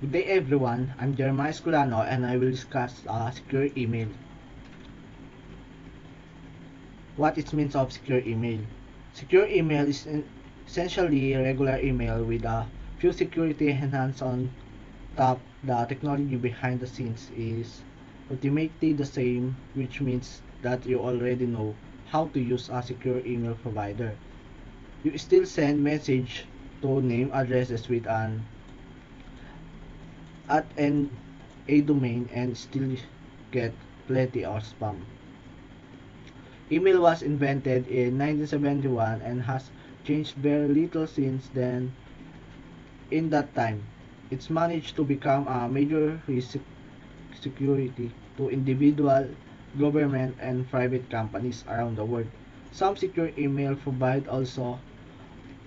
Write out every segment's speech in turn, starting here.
Good day everyone, I'm Jeremiah Esculano and I will discuss secure email. What it means of secure email. Secure email is essentially a regular email with a few security enhancements on top. The technology behind the scenes is ultimately the same, which means that you already know how to use a secure email provider. You still send message to name addresses with an at and a domain and still get plenty of spam. Email was invented in 1971 and has changed very little since then. In that time, it's managed to become a major risk security to individual, government, and private companies around the world. Some secure email provide also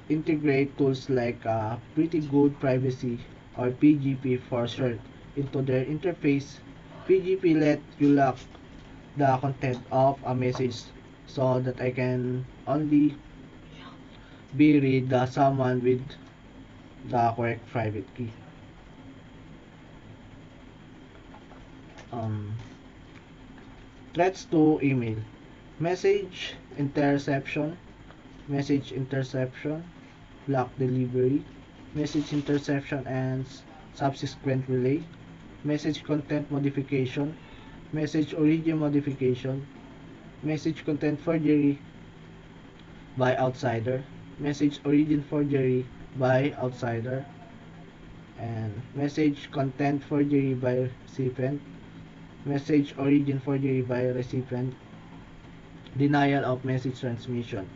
integrate tools like Pretty Good Privacy or PGP for short into their interface. PGP let you lock the content of a message so that I can only be read the someone with the correct private key. Um, Threats to email. Message interception, message interception, block delivery, message interception and subsequent relay, message content modification, message origin modification, message content forgery by outsider, message origin forgery by outsider, and message content forgery by recipient, message origin forgery by recipient, denial of message transmission.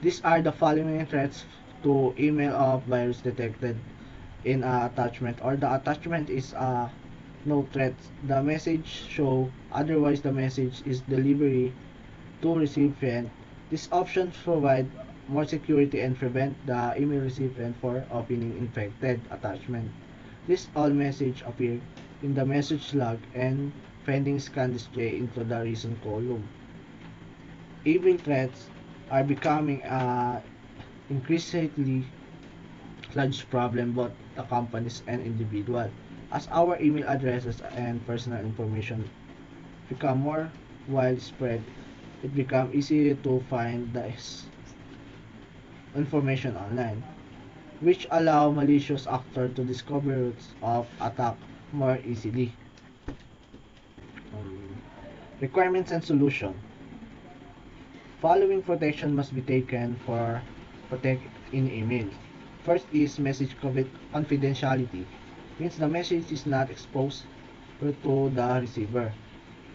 These are the following threats to email of virus detected in a attachment, or the attachment is a no threat. The message show otherwise the message is delivery to recipient. These options provide more security and prevent the email recipient for opening infected attachment. This all message appear in the message log and pending scan display into the reason column. Email threats are becoming increasingly large problem both the companies and individual. As our email addresses and personal information become more widespread, it becomes easier to find this information online, which allow malicious actors to discover routes of attack more easily. Um, Requirements and solution. Following protection must be taken for protect in email. First is message confidentiality, means the message is not exposed to the receiver.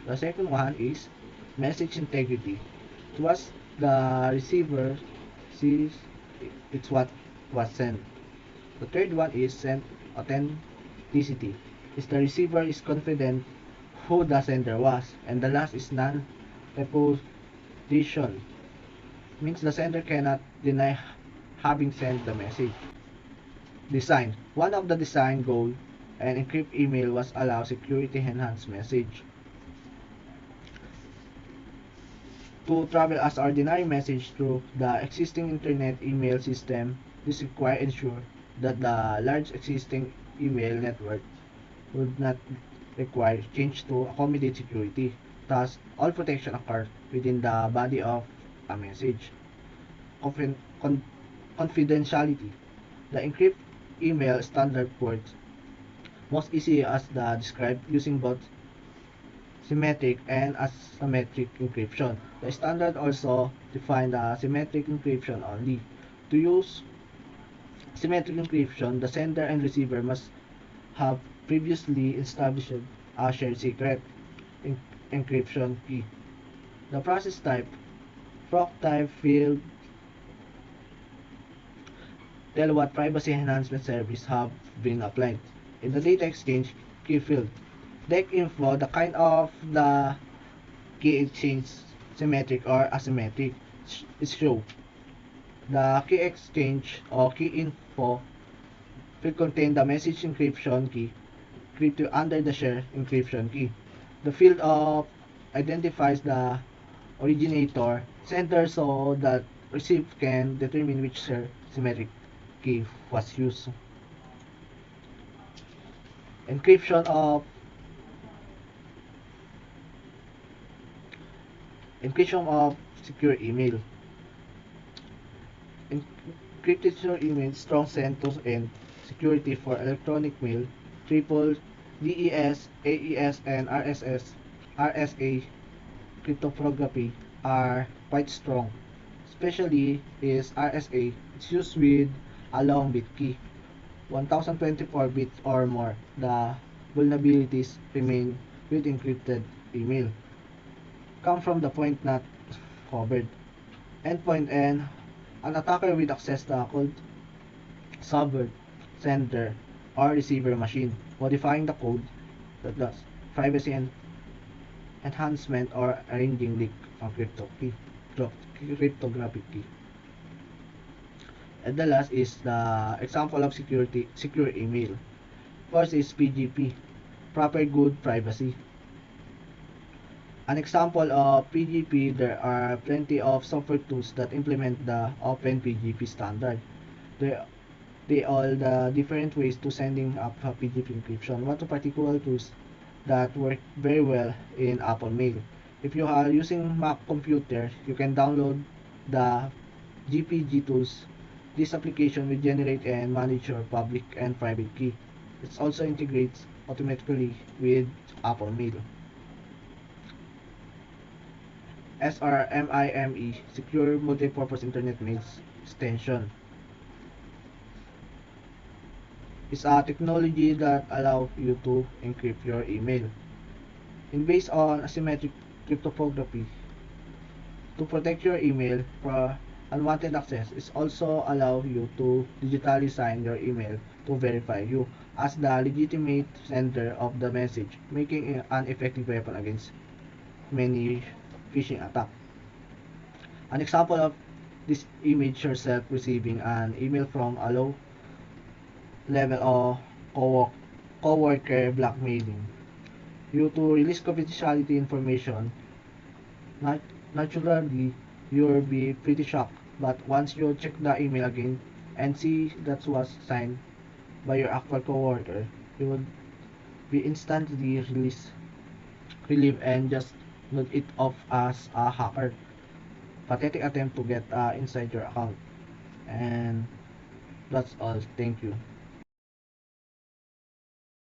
The second one is message integrity. Trust the receiver sees it's what was sent. The third one is sent authenticity. Is the receiver is confident who the sender was. And the last is non-repudiation. Means the sender cannot deny having sent the message. Design. One of the design goal and encrypt email was allow security enhanced message to travel as ordinary message through the existing internet email system. This require ensure that the large existing email network would not require change to accommodate security. Thus, all protection occurs within the body of a message. Confin- con- Confidentiality. The encrypt email standard works most easy as the described using both symmetric and asymmetric encryption. The standard also defines the symmetric encryption only. To use symmetric encryption, the sender and receiver must have previously established a shared secret encryption key. The process type, proc type field, tell what privacy enhancement service have been applied. In the data exchange key field, deck info, the kind of the key exchange, symmetric or asymmetric, is shown. The key exchange or key info will contain the message encryption key encrypted under the share encryption key. The field of identifies the originator sender so that receiver can determine which share symmetric key was used. Encryption of encryption of secure email. Encrypted secure email strong CentOS and security for electronic mail, triple DES, AES, and RSA cryptography are quite strong. Especially is RSA. It's used with a long bit key, 1024 bits or more. The vulnerabilities remain with encrypted email. Come from the point not covered. Endpoint and an attacker will access the cold server, sender, or receiver machine, modifying the code that does privacy and enhancement or arranging leak of cryptographic key. And the last is the example of secure email. First is PGP, proper good privacy. An example of PGP, there are plenty of software tools that implement the Open PGP standard. They, they all the different ways to sending up a PGP encryption. One of particular tools that work very well in Apple Mail. If you are using Mac computer, you can download the GPG tools. This application will generate and manage your public and private key. It also integrates automatically with Apple Mail. SRMIME, Secure Multipurpose Internet Mails Extension, is a technology that allows you to encrypt your email. And based on asymmetric cryptography, to protect your email from unwanted access, it also allows you to digitally sign your email to verify you as the legitimate sender of the message, making it an effective weapon against many phishing attacks. An example of this image yourself receiving an email from a low level of co-worker blackmailing you to release confidentiality information. Nat- Naturally, you'll be pretty shocked, but once you check the email again and see that was signed by your actual coworker, you will be instantly relieved and just note it off as a hacker. Pathetic attempt to get inside your account. And that's all. Thank you.